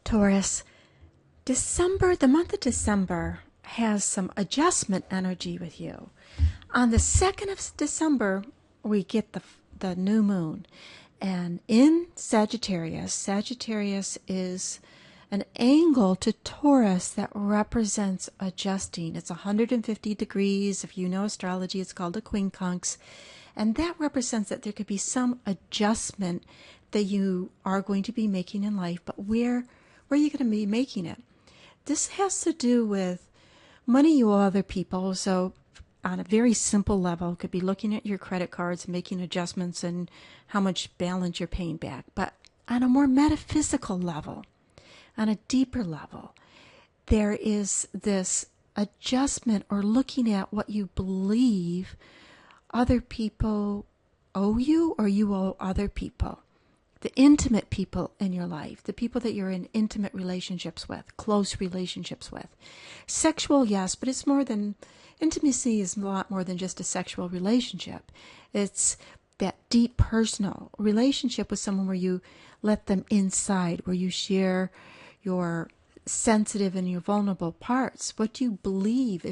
Taurus, the month of December has some adjustment energy with you. On the 2nd of December, we get the new moon. And in Sagittarius is an angle to Taurus that represents adjusting. It's 150 degrees. If you know astrology, it's called a quincunx. And that represents that there could be some adjustment that you are going to be making in life, but where are you going to be making it? This has to do with money you owe other people. So on a very simple level, it could be looking at your credit cards and making adjustments and how much balance you're paying back. But on a more metaphysical level, on a deeper level, there is this adjustment or looking at what you believe other people owe you or you owe other people. The intimate people in your life, the people that you're in intimate relationships with, close relationships with. Sexual, yes, but it's more than, intimacy is a lot more than just a sexual relationship. It's that deep personal relationship with someone where you let them inside, where you share your sensitive and your vulnerable parts. What do you believe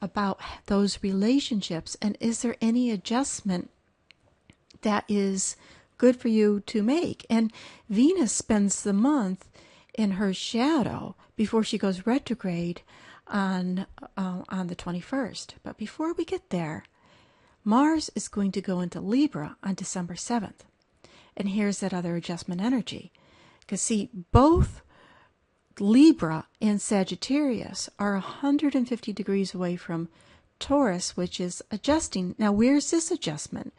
about those relationships? And is there any adjustment that is good for you to make? And Venus spends the month in her shadow before she goes retrograde on the 21st. But before we get there, Mars is going to go into Libra on December 7th. And here's that other adjustment energy. Because see, both Libra and Sagittarius are 150 degrees away from Taurus, which is adjusting. Now, where's this adjustment?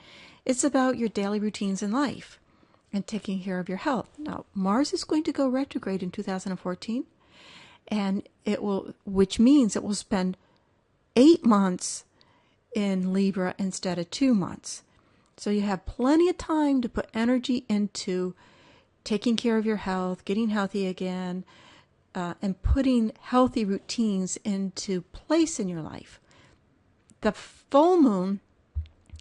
It's about your daily routines in life and taking care of your health. Now, Mars is going to go retrograde in 2014, and which means it will spend 8 months in Libra instead of 2 months. So you have plenty of time to put energy into taking care of your health, getting healthy again, and putting healthy routines into place in your life. The full moon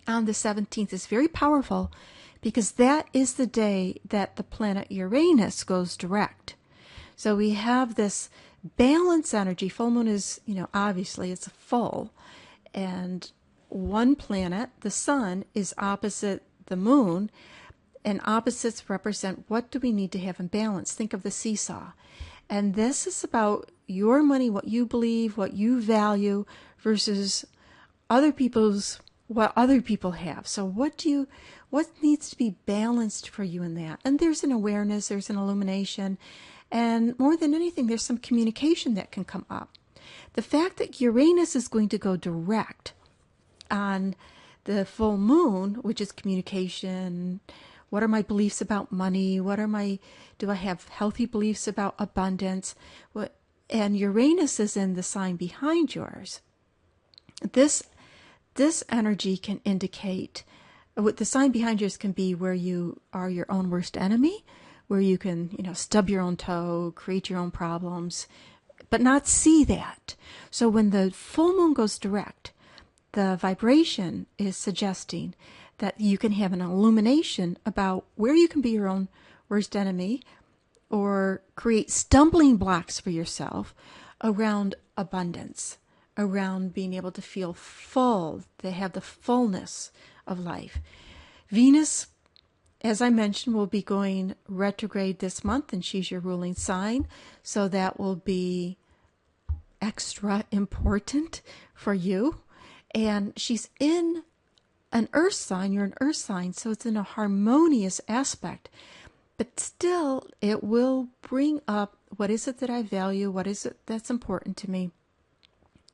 on the 17th is very powerful because that is the day that the planet Uranus goes direct. So we have this balance energy. Full moon is, obviously it's a full, and one planet, the sun, is opposite the moon, and opposites represent what do we need to have in balance. Think of the seesaw. And this is about your money, what you believe, what you value versus what other people have. So what needs to be balanced for you in that? And there's an awareness, there's an illumination, and more than anything, there's some communication that can come up. The fact that Uranus is going to go direct on the full moon, which is communication. What are my beliefs about money? Do I have healthy beliefs about abundance? And Uranus is in the sign behind yours. This energy can indicate, what the sign behind yours can be where you are your own worst enemy, where you can, stub your own toe, create your own problems, but not see that. So when the full moon goes direct, the vibration is suggesting that you can have an illumination about where you can be your own worst enemy or create stumbling blocks for yourself around abundance, around being able to feel full, to have the fullness of life. Venus, as I mentioned, will be going retrograde this month, and she's your ruling sign, so that will be extra important for you. And she's in an earth sign, you're an earth sign, so it's in a harmonious aspect. But still, it will bring up, what is it that I value? What is it that's important to me?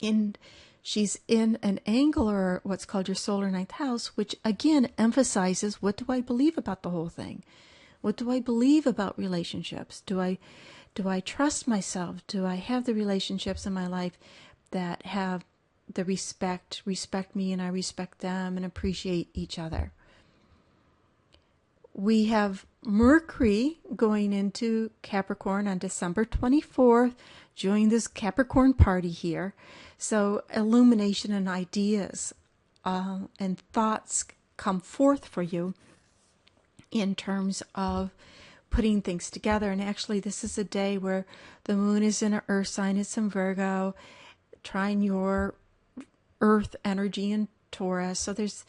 And she's in an angle, or what's called your solar ninth house, which again emphasizes, what do I believe about the whole thing? What do I believe about relationships? Do I trust myself? Do I have the relationships in my life that have the respect me, and I respect them and appreciate each other? We have Mercury going into Capricorn on December 24th, join this Capricorn party here. So illumination and ideas and thoughts come forth for you in terms of putting things together. And actually, this is a day where the moon is in an earth sign. It's in Virgo, trine your earth energy in Taurus. So there's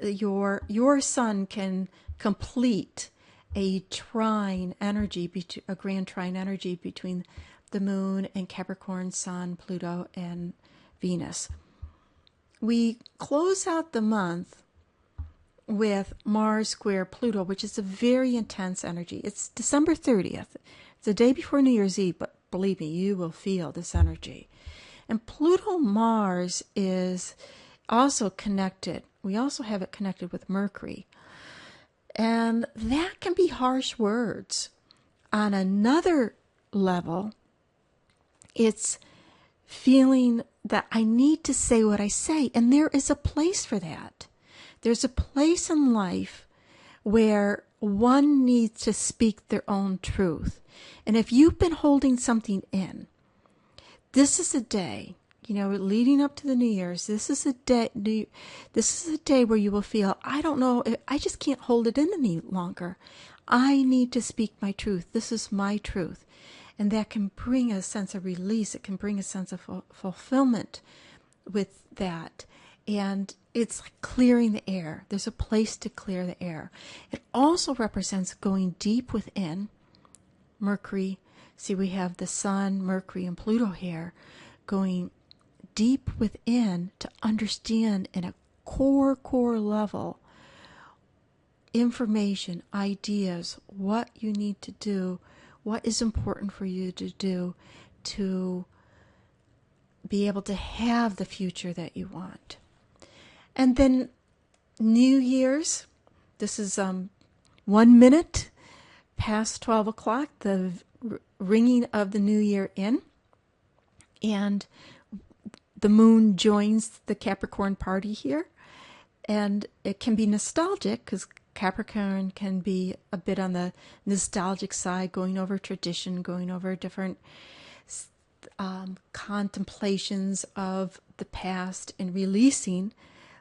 your sun can complete a trine energy, a grand trine energy between the moon and Capricorn, Sun, Pluto, and Venus. We close out the month with Mars square Pluto, which is a very intense energy. It's December 30th. It's the day before New Year's Eve, but believe me, you will feel this energy. And Pluto-Mars is also connected. We also have it connected with Mercury. And that can be harsh words. On another level, it's feeling that I need to say what I say. And there is a place for that. There's a place in life where one needs to speak their own truth. And if you've been holding something in, this is a day, leading up to the New Year's, this is a day where you will feel, I don't know, I just can't hold it in any longer. I need to speak my truth. This is my truth. And that can bring a sense of release. It can bring a sense of fulfillment with that. And it's like clearing the air. There's a place to clear the air. It also represents going deep within. Mercury, see, we have the Sun, Mercury, and Pluto here, going deep within to understand in a core level information, ideas, what you need to do, what is important for you to do to be able to have the future that you want. And then New Year's, this is 1 minute past 12 o'clock, the ringing of the New Year in, and the moon joins the Capricorn party here. And it can be nostalgic because Capricorn can be a bit on the nostalgic side, going over tradition, going over different contemplations of the past, and releasing.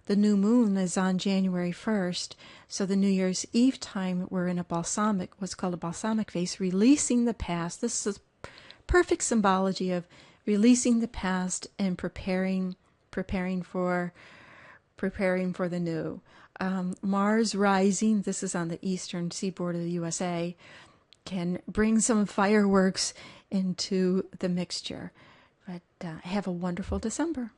The new moon is on January 1st, so the New Year's Eve time we're in what's called a balsamic phase, releasing the past. This is perfect symbology of releasing the past and preparing for the new. Mars rising, this is on the eastern seaboard of the USA, can bring some fireworks into the mixture. But have a wonderful December.